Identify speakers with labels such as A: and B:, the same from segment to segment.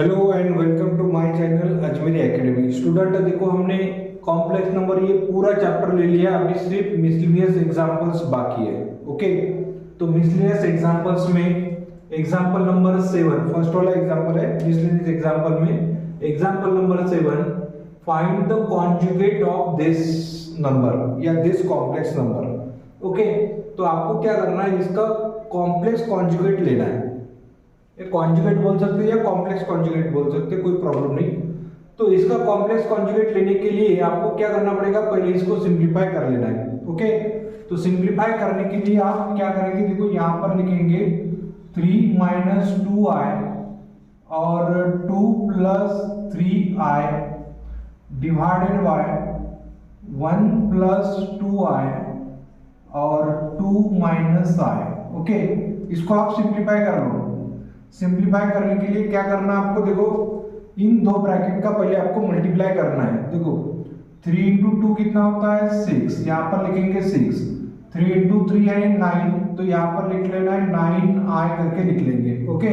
A: Hello and welcome to my channel Ajmeri academy. Student देखो, हमने complex number ये पूरा चैप्टर ले लिया, अभी सिर्फ मिसलेनियस एग्जांपल्स बाकी है। ओके, तो मिसलेनियस एग्जांपल्स में एग्जांपल नंबर 7 फर्स्ट वाला एग्जांपल है मिसलेनियस एग्जांपल में। Example number 7, find the conjugate of this number या दिस कॉम्प्लेक्स नंबर। ओके, तो आपको क्या करना है, इसका कॉम्प्लेक्स कॉन्जुगेट लेना है। कॉन्जुगेट बोल सकते हैं या कॉम्प्लेक्स कॉन्जुगेट बोल सकते हैं, कोई प्रॉब्लम नहीं। तो इसका कॉम्प्लेक्स कॉन्जुगेट लेने के लिए आपको क्या करना पड़ेगा, पहले इसको सिंप्लीफाई कर लेना है। ओके, तो सिंप्लीफाई करने के लिए आप क्या करेंगे, देखो यहां पर लिखेंगे 3 - 2i और 2 + 3i डिवाइडेड बाय 1 + 2i और 2 - i। ओके, इसको आप सिंप्लीफाई कर लो। सिंप्लीफाई करने के लिए क्या करना है आपको, देखो इन दो ब्रैकेट का पहले आपको मल्टीप्लाई करना है। देखो 3 × 2 कितना होता है 6, यहाँ पर लिखेंगे 6। 3 × 3 है 9, तो यहाँ पर लिख लेना है 9i करके लिख लेंगे। ओके,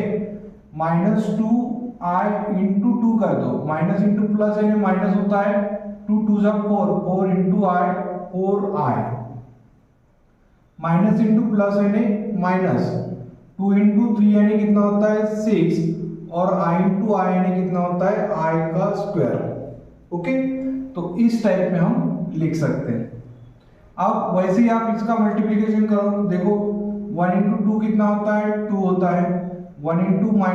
A: -2i × 2 कर दो, माइनस इंटू प्लस है माइनस होता है, 2 × 2 = 4, 4 × i 4i, minus into plus है माइनस, 2 × 3 यानी कितना होता है 6 और i × i यानी कितना होता है i का स्क्वायर। ओके, तो इस टाइप में हम लिख सकते हैं। अब वैसे ही आप इसका मल्टीप्लिकेशन करो, देखो 1 × 2 कितना होता है 2 होता है, 1 × -i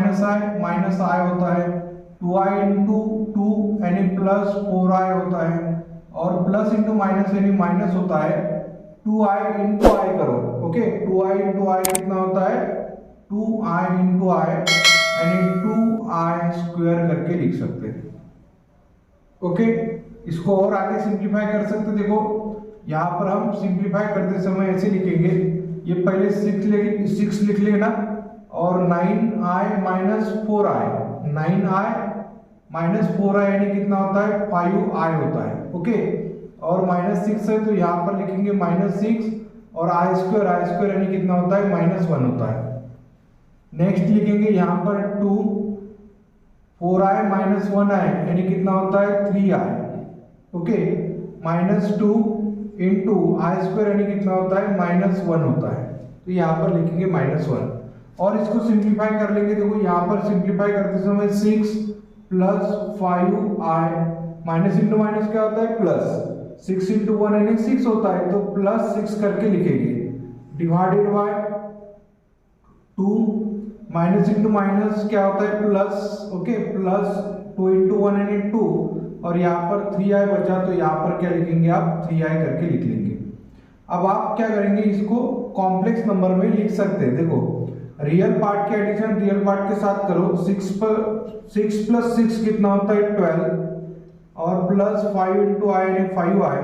A: होता है, 2i × 2 यानी +4i होता है, और प्लस इंटू माइनस यानी माइनस होता है, 2i × i करो। ओके, 2i × i कितना होता है 2i × i यानी 2i² करके लिख सकते हैं। ओके, इसको और आगे सिंप्लीफाई कर सकते हैं। देखो यहाँ पर हम सिंप्लीफाई करते समय ऐसे लिखेंगे, ये पहले 6 लिख लेना और 9i - 4i, 9i - 4i यानी कितना होता है 5i होता है। ओके, और -6 है तो यहाँ पर लिखेंगे -6 और i² यानी कितना होता है -1 होता है। नेक्स्ट लिखेंगे यहाँ पर 2, 4i - 1i यानी कितना होता है 3i। ओके, -2 × i² यानी कितना होता है -1 होता है, तो यहाँ पर लिखेंगे -1 और इसको सिंप्लीफाई कर लेंगे। देखो यहाँ पर सिंप्लीफाई करते समय 6 + 5i, माइनस इंटू माइनस क्या होता है प्लस, 6 × 1 यानी 6 होता है, तो +6 करके लिखेंगे, divided by 2, minus into minus क्या होता है प्लस। ओके, +2 × 1 यानी 2 और यहाँ पर 3i बचा, तो यहाँ पर क्या लिखेंगे आप 3i करके लिख लेंगे। अब आप क्या करेंगे, इसको कॉम्प्लेक्स नंबर में लिख सकते हैं। देखो रियल पार्ट के एडिशन रियल पार्ट के साथ करो, 6 + 6 कितना होता है 12 और +5 × i यानी 5i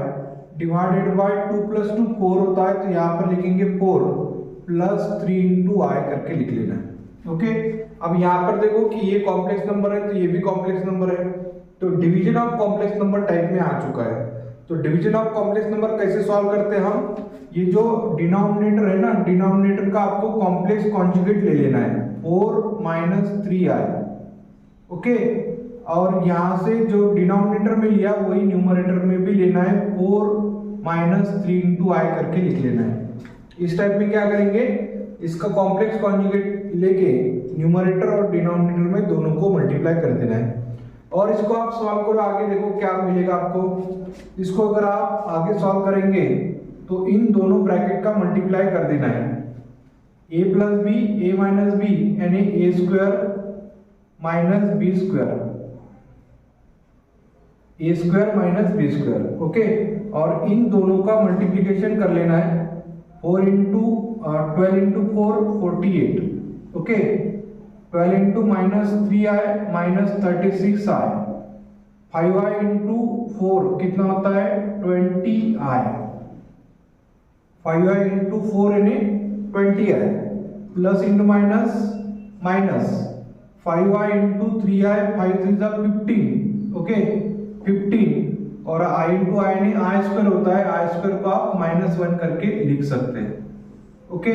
A: डिवाइडेड बाय 2 + 2 4 होता है, तो यहाँ पर लिखेंगे 4 +3 × i करके लिख लेना है। ओके, अब यहाँ पर देखो कि ये कॉम्प्लेक्स नंबर है तो ये भी कॉम्प्लेक्स नंबर है, तो division of complex number type में आ चुका है। तो डिवीजन ऑफ कॉम्प्लेक्स नंबर कैसे सॉल्व करते हैं हम, ये जो डिनोमिनेटर है ना, डिनोमिनेटर का आपको कॉम्प्लेक्स कॉन्जुगेट ले लेना है 4 - 3i। ओके, और यहाँ से जो डिनोमिनेटर में लिया वही न्यूमरेटर में भी लेना है, 4 - 3 × i करके लिख लेना है। इस टाइप में क्या करेंगे, इसका कॉम्प्लेक्स कॉन्जुगेट लेके न्यूमरेटर और डिनोमिनेटर में दोनों को मल्टीप्लाई कर देना है और इसको आप सॉल्व करो। आगे देखो क्या मिलेगा आपको, इसको अगर आप आगे सॉल्व करेंगे तो इन दोनों ब्रैकेट का मल्टीप्लाई कर देना है, a + b a - b यानी a² - b² a² - b²। Okay, और इन दोनों का मल्टीप्लिकेशन कर लेना है, 4 × 12 × 4 48। ओके, 12 × -3i - 36i, 5i × 4 कितना होता है 20i, 5i × 4 यानी 20i, plus into minus minus 5i × 3i, 5 × 3 = 15। Okay, 15 और i × i यानी i² होता है, i² को आप -1 करके लिख सकते हैं। ओके,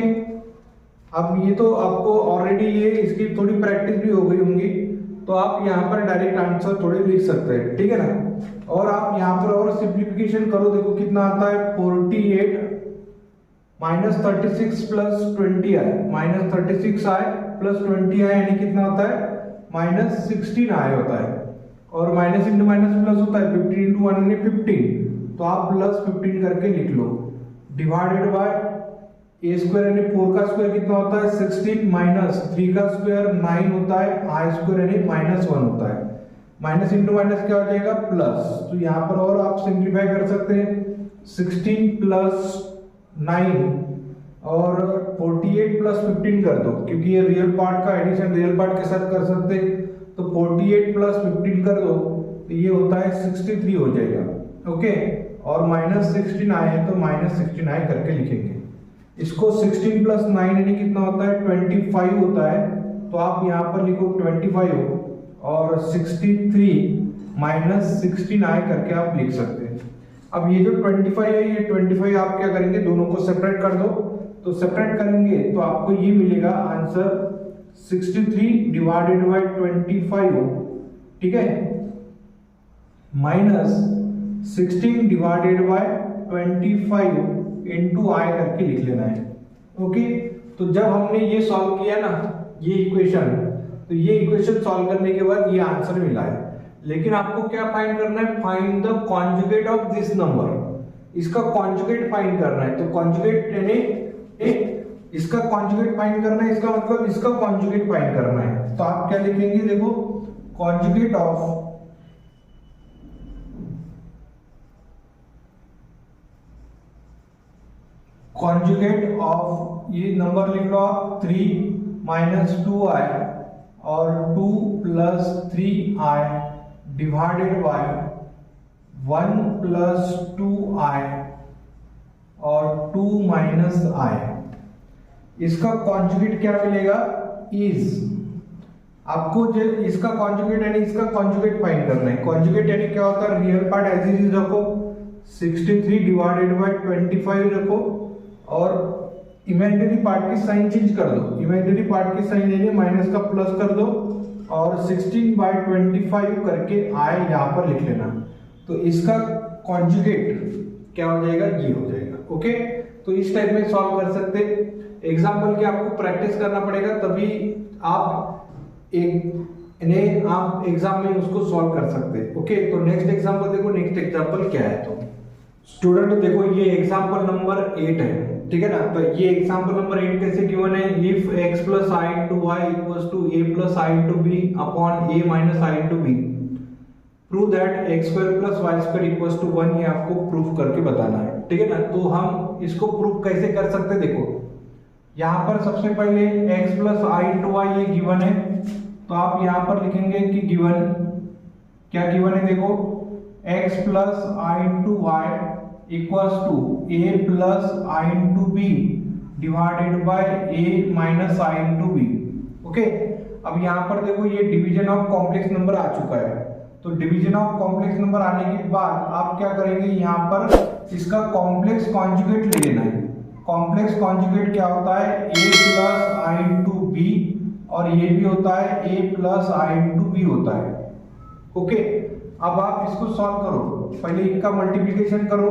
A: अब ये तो आपको ऑलरेडी ये इसकी थोड़ी प्रैक्टिस भी हो गई होंगी, तो आप यहाँ पर डायरेक्ट आंसर थोड़े लिख सकते हैं, ठीक है ना। और आप यहाँ पर और सिंप्लीफिकेशन करो, देखो कितना आता है 48 माइनस 36 प्लस 20 आई, माइनस 36 आई प्लस 20 आई यानी कितना होता है माइनस 16 आई होता है। और माइनस इंटू माइनस प्लस होता है, 15 इंटू 1 यानी 15, तो आप प्लस 15 करके लिख लो, डिवाइडेड बाय ए स्क्वायर यानी 4 का स्क्वायर कितना होता है 16 माइनस 3 का स्क्वायर 9 होता है, आई स्क्वायर यानी माइनस 1 होता है। माइनस इंटू माइनस क्या हो जाएगा प्लस, तो यहाँ पर और आप सिंप्लीफाई कर सकते हैं, 16 प्लस 9 और 48 प्लस 15 कर दो, क्योंकि ये रियल पार्ट का एडिशन रियल पार्ट के साथ कर सकते हैं, तो 48 प्लस 15 कर दो तो ये होता है 63 हो जाएगा, ओके। और माइनस 16 आए हैं तो माइनस 16 आए करके लिखेंगे। इसको 16 प्लस 9 यानी कितना होता है 25 होता है, तो आप यहाँ पर लिखो 25 और 63 माइनस 16 आए करके आप लिख सकते हैं। अब ये जो 25 है ये 25 आप क्या करेंगे दोनों को सेपरेट कर दो, तो सेपरेट करेंगे तो आपको ये मिलेगा आंसर 63 डिवाइडेड बाय 25, ठीक है, minus 16 divided by 25 into I करके लिख लेना है, ओके। तो जब हमने ये सॉल्व किया ना ये इक्वेशन, तो ये इक्वेशन सॉल्व करने के बाद ये आंसर मिला है। लेकिन आपको क्या फाइंड करना है, find the conjugate of this number, इसका कॉन्जुगेट फाइंड करना है। तो कॉन्जुगेट यानी इसका कॉन्जुगेट फाइंड करना है, इसका मतलब इसका कॉन्जुगेट फाइंड करना है। तो आप क्या लिखेंगे, देखो कॉन्जुगेट ऑफ ये नंबर लिख लो आप 3 माइनस 2i और 2 plus 3i divided by 1 plus 2i और 2 माइनस i। इसका कॉन्जुगेट क्या मिलेगा इज, आपको जो इसका कॉन्जुगेट यानी इसका कॉन्जुगेट फाइंड करना है। कॉन्जुगेट यानी क्या होता है, real part as it is रखो, 63 डिवाइडेड बाय 25 रखो और इमेजिनरी पार्ट की साइन चेंज कर दो, इमेजिनरी पार्ट की साइन यानी माइनस का प्लस कर दो और 16 बाय 25 करके आई यहाँ पर लिख लेना। तो इसका कॉन्जुगेट क्या हो जाएगा, ये हो जाएगा, ओके। तो इस टाइप में सॉल्व कर सकते, एग्जाम्पल की आपको प्रैक्टिस करना पड़ेगा तभी आप आप एग्जाम में उसको सॉल्व कर सकते हैं, ओके। तो नेक्स्ट एग्जाम्पल देखो, नेक्स्ट एग्जाम्पल क्या है। तो स्टूडेंट देखो ये एग्जाम्पल नंबर 8 है, ठीक है ना। तो ये एग्जाम्पल नंबर 8 कैसे गिवन है, if x plus I into Y equals to a plus I into B upon a minus I into B, prove that x square plus Y square equals to 1, ये आपको proof करके बताना है, ठीक है ना। तो हम इसको प्रूफ कैसे कर सकते हैं, देखो यहाँ पर सबसे पहले x प्लस आई इंटू वाई ये गिवन है, तो आप यहाँ पर लिखेंगे कि गिवन क्या गिवन है, देखो x plus I into Y equals to a plus I into B divided by a minus I into B, okay. अब यहाँ पर देखो ये डिवीजन ऑफ कॉम्प्लेक्स नंबर आ चुका है, तो डिवीजन ऑफ कॉम्प्लेक्स नंबर आने के बाद आप क्या करेंगे, यहाँ पर इसका कॉम्प्लेक्स कॉन्जुगेट ले लेना है। कॉम्प्लेक्स कॉन्जुगेट क्या होता है, a plus I into b, और ये भी होता है a plus I into b होता है, ओके। अब आप इसको सॉल्व करो, पहले इनका मल्टीप्लिकेशन करो,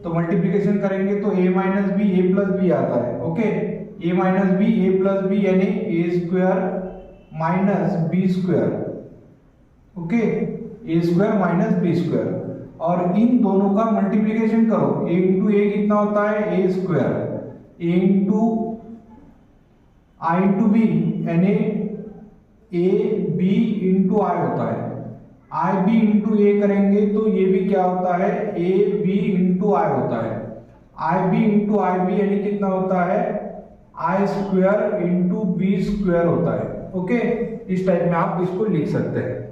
A: तो मल्टीप्लिकेशन करेंगे तो a minus b a plus b आता है, okay. a minus b a plus b यानी a square minus b square, okay, a square minus b square. और इन दोनों का मल्टीप्लिकेशन करो, a इंटू ए कितना होता है a square, a into i into b यानी a b इंटू आई होता है, आई बी इंटू ए करेंगे तो ये भी क्या होता है ए बी इंटू आई होता है, आई बी इंटू आई बी यानी कितना होता है आई स्क्वायर इंटू बी स्क्वायर होता है, ओके। इस टाइप में आप इसको लिख सकते हैं।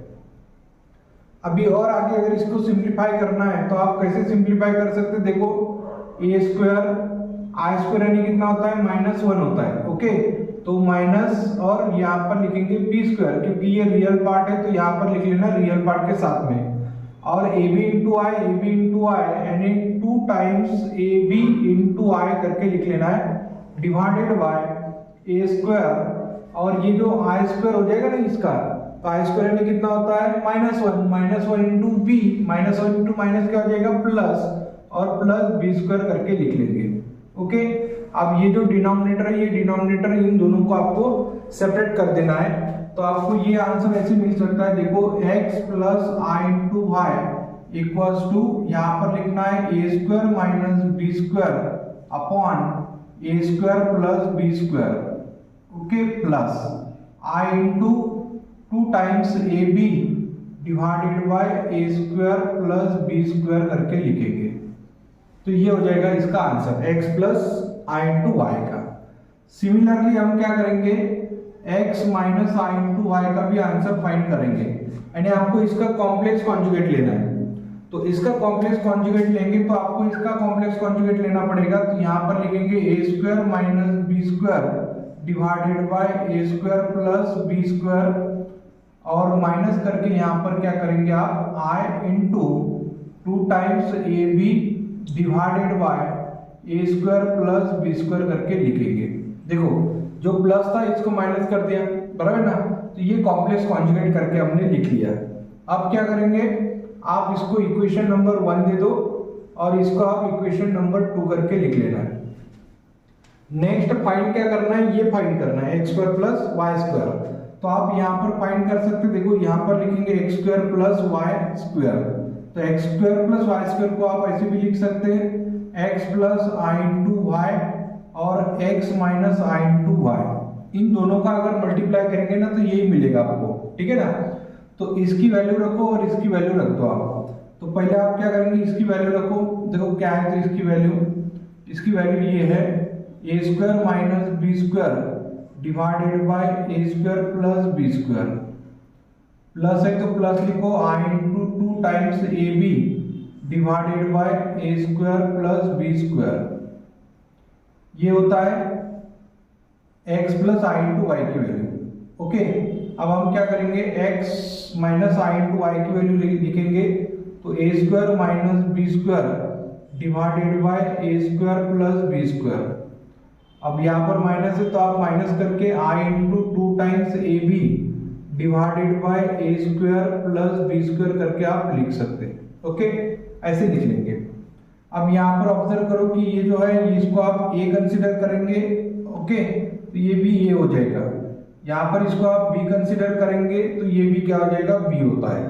A: अभी और आगे अगर इसको सिंप्लीफाई करना है तो आप कैसे सिंप्लीफाई कर सकते हैं, देखो ए स्क्वायर आई स्क्वायर यानी कितना होता है -1 होता है, ओके। तो माइनस और यहाँ पर लिखेंगे बी स्क्वायर, क्योंकि ये रियल पार्ट है तो यहाँ पर लिख लेना रियल पार्ट के साथ में, और ए बी इंटू आई यानी 2 टाइम्स ए बी इंटू आई करके लिख लेना है, डिवाइडेड बाय ए स्क्वायर, और ये जो आई स्क्वायर हो जाएगा ना इसका, तो आई स्क्वायर यानी कितना होता है -1, -1 इंटू बी, -1 इंटू माइनस क्या हो जाएगा प्लस, और प्लस बी स्क्वायर करके लिख लेंगे। ओके, अब ये जो डिनोमिनेटर है, ये डिनोमिनेटर इन दोनों को आपको सेपरेट कर देना है। तो आपको ये आंसर ऐसे मिल सकता है, देखो x plus I into Y equals to, यहाँ पर लिखना है a square minus b square upon a square plus b square, okay, plus I into 2 times a b divided by a square plus b square करके लिखेंगे। तो ये हो जाएगा इसका आंसर x प्लस आई इंटू वाई का। सिमिलरली हम क्या करेंगे, x माइनस आई इंटू वाई का भी आंसर फाइंड करेंगे, यानी आपको इसका कॉम्प्लेक्स कॉन्जुगेट लेना है। तो इसका कॉम्प्लेक्स कॉन्जुगेट लेंगे तो आपको इसका कॉम्प्लेक्स कॉन्जुगेट लेना पड़ेगा। तो यहाँ पर लिखेंगे a square minus b square divided by a square plus b square, और माइनस करके यहाँ पर क्या करेंगे आप i into 2 times a b divided by a square plus b square करके लिखेंगे। देखो जो प्लस था इसको माइनस कर दिया, बराबर ना, तो ये कॉम्प्लेक्स कॉन्जुगेट करके हमने लिख लिया। अब क्या करेंगे, आप इसको इक्वेशन नंबर 1 दे दो और इसको आप इक्वेशन नंबर 2 करके लिख लेना है। नेक्स्ट फाइंड क्या करना है, ये फाइंड करना है x square plus Y square. तो आप यहाँ पर फाइंड कर सकते, देखो यहाँ पर लिखेंगे x square plus Y square. तो x square plus Y square को आप ऐसे भी लिख सकते हैं, एक्स प्लस आई इंटू वाई और x माइनस आई इंटू वाई। इन दोनों का अगर मल्टीप्लाई करेंगे ना तो यही मिलेगा आपको, ठीक है ना। तो इसकी वैल्यू रखो और इसकी वैल्यू रख दो आप। तो पहले आप क्या करेंगे, इसकी वैल्यू रखो, देखो क्या है, तो इसकी वैल्यू ये है a square minus b square divided by a square plus b square, plus है तो प्लस लिखो i into 2 times a b divided by a square plus b square. ये होता है x प्लस आई इंटू वाई की value. Okay, अब हम क्या करेंगे, x माइनस आई इंटू वाई की वैल्यू लिखेंगे। तो a square minus b square divided by a square plus b square. अब यहाँ पर माइनस है तो आप माइनस करके i into 2 times a b divided by a square plus b square करके आप लिख सकते हैं। ओके, ऐसे लिख लेंगे। अब यहाँ पर ऑब्जर्व करो कि ये जो है इसको आप a कंसीडर करेंगे, ओके, तो ये भी a हो जाएगा। यहाँ पर इसको आप b कंसीडर करेंगे तो ये भी क्या हो जाएगा, b होता है।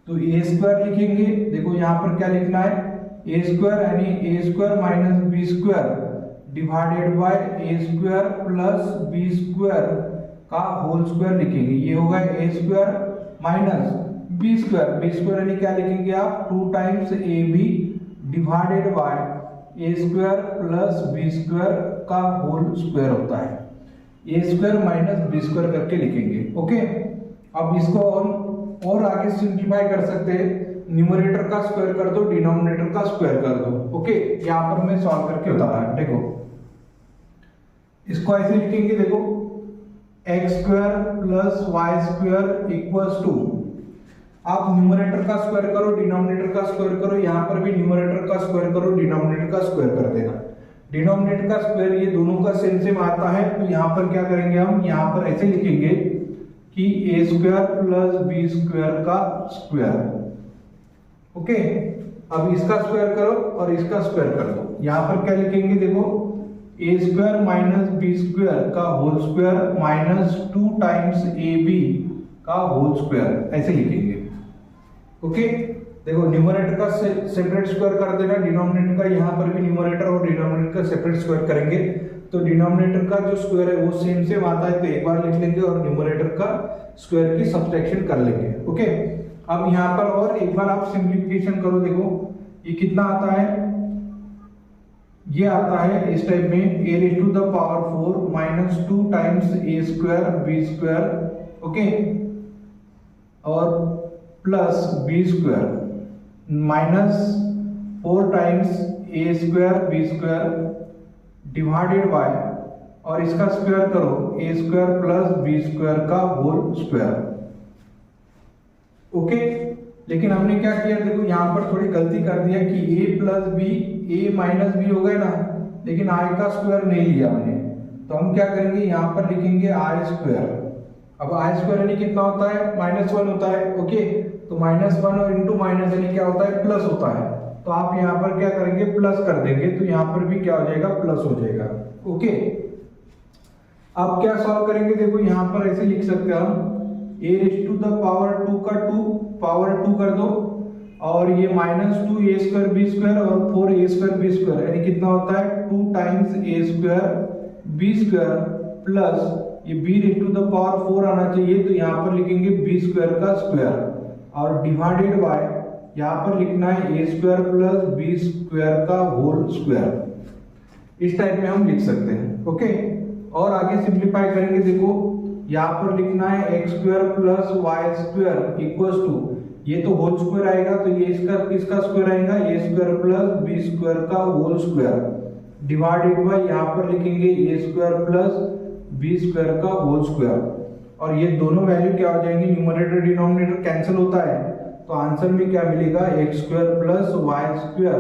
A: तो a स्क्वायर लिखेंगे, देखो यहाँ पर क्या लिखना है, a स्क्वायर यानी a square minus b square divided by a square plus b square का होल स्क्वायर लिखेंगे। ये होगा a square minus b square यानी क्या लिखेंगे आप 2 times ab divided by a square plus b square का होल स्क्वायर होता है। A square minus b square करके लिखेंगे। ओके, अब इसको हम और आगे सिंप्लीफाई कर सकते हैं, न्यूमरेटर का स्क्वायर कर दो, डिनोमिनेटर का स्क्वायर कर दो। ओके, यहाँ पर मैं सॉल्व करके बता रहा हूं। देखो इसको ऐसे लिखेंगे, देखो x square plus Y square equals to, आप न्यूमरेटर का स्क्वायर करो, डिनोमिनेटर का स्क्वायर करो, यहाँ पर भी न्यूमरेटर का स्क्वायर करो, डिनोमिनेटर का स्क्वायर कर देना। डिनोमिनेटर का स्क्वायर ये दोनों का सेम आता है, तो यहाँ पर क्या करेंगे, हम यहाँ पर ऐसे लिखेंगे कि ए स्क्वायर प्लस बी स्क्वायर का स्क्वायर। ओके, अब इसका स्क्वायर करो और इसका स्क्वायर कर दो। यहाँ पर क्या लिखेंगे, देखो a square minus b square का whole square minus 2 times a b का होल स्क्वायर, ऐसे लिखेंगे। ओके, देखो न्यूमरेटर का सेपरेट स्क्वायर कर देना, डिनोमिनेटर का यहाँ पर भी न्यूमरेटर और डिनोमिनेटर का सेपरेट स्क्वायर करेंगे। तो डिनोमिनेटर का जो स्क्वायर है वो सेम आता है तो एक बार लिख लेंगे और न्यूमरेटर का स्क्वायर की सब्सट्रैक्शन कर लेंगे। ओके, अब यहाँ पर और एक बार आप सिंप्लीफिकेशन करो, देखो ये कितना आता है, ये आता है इस टाइप में a raised to the power 4 minus 2 times a square b square, okay, और plus b square minus 4 times a square b square divided by, और इसका स्क्वायर करो a square plus b square का होल स्क्वायर। ओके, लेकिन हमने क्या किया, देखो यहाँ पर थोड़ी गलती कर दिया कि a plus b, a minus b हो गए ना, लेकिन i का स्क्वायर नहीं लिया हमने। तो हम क्या करेंगे, यहाँ पर लिखेंगे i स्क्वायर, अब आई स्क्वायर यानी कितना होता है, -1 होता है। ओके, तो -1 और इंटू माइनस यानी क्या होता है, प्लस होता है। तो आप यहाँ पर क्या करेंगे, प्लस कर देंगे, तो यहाँ पर भी क्या हो जाएगा, प्लस हो जाएगा। ओके, अब क्या सॉल्व करेंगे, देखो यहाँ पर ऐसे लिख सकते हैं हम a⁻² का 2 पावर 2 कर दो, और ये -2a² b² और 4a² b² यानी कितना होता है 2 टाइम्स a² b² प्लस ये b⁻4 आना चाहिए, तो यहाँ पर लिखेंगे b² का स्क्वायर, और डिवाइडेड बाय यहाँ पर लिखना है a² प्लस b² का होल स्क्वायर। इस टाइप में हम लिख सकते हैं। ओके, और आगे सिंप्लीफाई करेंगे, देखो यहाँ पर लिखना है x² plus y² equals to, ये तो होल स्क्वायर आएगा, तो ये इसका स्क्वायर आएगा a² प्लस b² का होल स्क्वायर डिवाइडेड बाय यहाँ पर लिखेंगे a² प्लस b² का होल स्क्वायर, और ये दोनों वैल्यू क्या हो जाएंगे, न्यूमरेटर डिनोमिनेटर कैंसिल होता है, तो आंसर में क्या मिलेगा x² plus y²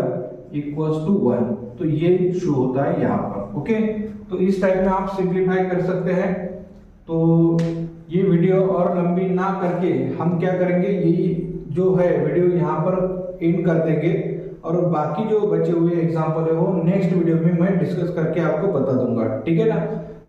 A: equals to 1। तो ये शो होता है यहाँ पर। ओके, तो इस टाइप में आप सिंप्लीफाई कर सकते हैं। तो ये वीडियो और लंबी ना करके हम क्या करेंगे, ये जो है वीडियो यहाँ पर एंड कर देंगे, और बाकी जो बचे हुए एग्जाम्पल है वो नेक्स्ट वीडियो में मैं डिस्कस करके आपको बता दूंगा। ठीक है ना।